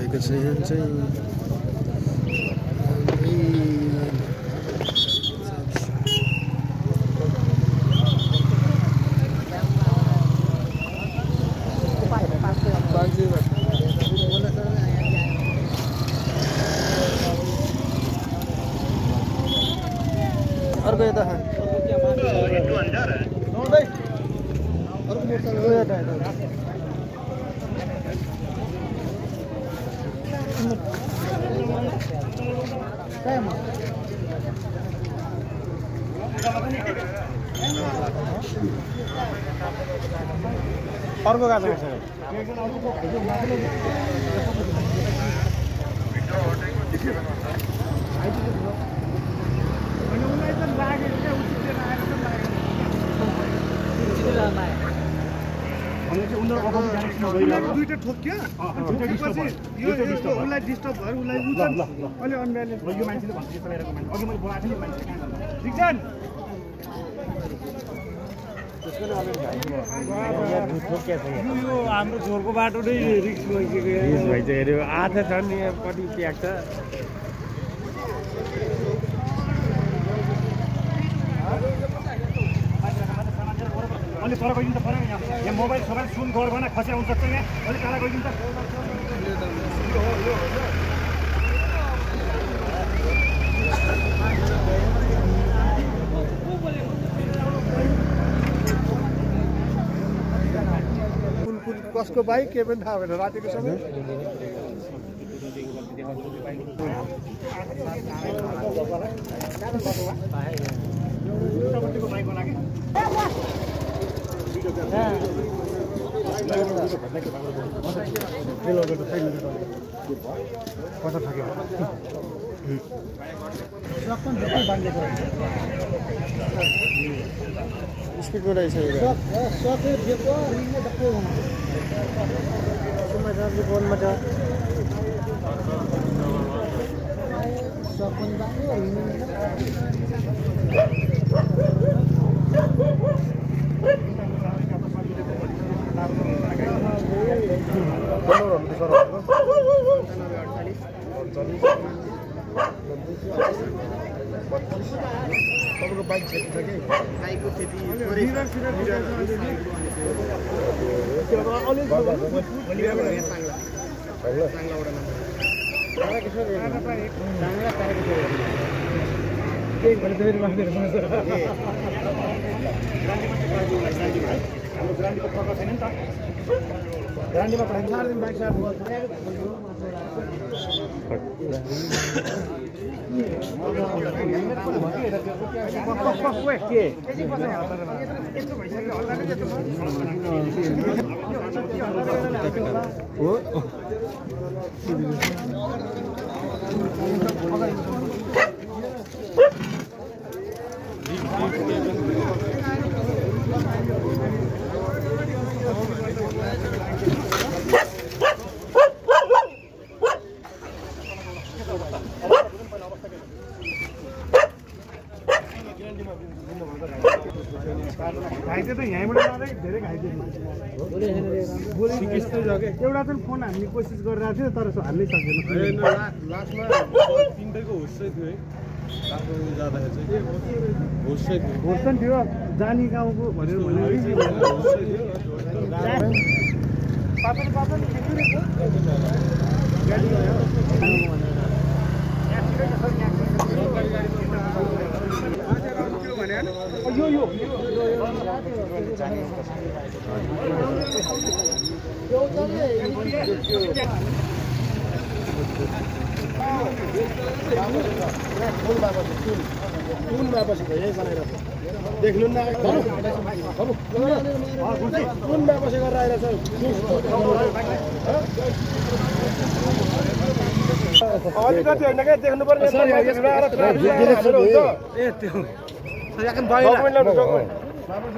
भएको छ यहाँ चाहिँ अर्को यता अर्को गाछ दुईटा ठोक्यो यो उसलाई डिस्टर्ब भयो उसलाई अहिले अनब्यालेन्स भयो यो मान्छेले भन्छ चलाइरहेको मान्छे अघि मैले बोलाएको थिएँ नि मान्छे कहाँ गर्दा ठिक छ नि यो हाम्रो झोरको बाटो नै रिक्स भइसक्यो हेऱ्यो आधा छ नि यहाँपट्टि प्याक छ अलि पर गइदिन्छ पऱ्यो यहाँ मोबाइल सोबाइल सुन गड गर्न खसे आउनु सक्छ यहाँ अलिक टाढा गइदिन्छ कसको बाइक के पनि थाहा भएन रातिको समय स्पिडमा आइसकेको फोनमा छ तपाईँको बाइक खेती छ कि बाइकको खेती ग्रान्डीको प्रकार छैन नि त ग्रान्डीमा बाइक घाइते त यहीँबाट जाँदै धेरै घाइते एउटा चाहिँ फोन हाल्ने कोसिस गरिरहेको थियो तर हाल्नै सकेन लास्टमा तिनटैको होस चाहिँ थियो है जाँदाखेरि होस पनि थियो जानी गाउँको भनेर देख्नु न कुनमा बसेर आइरहेछ अलिकति होइन क्या देख्नु पर्ने बाबा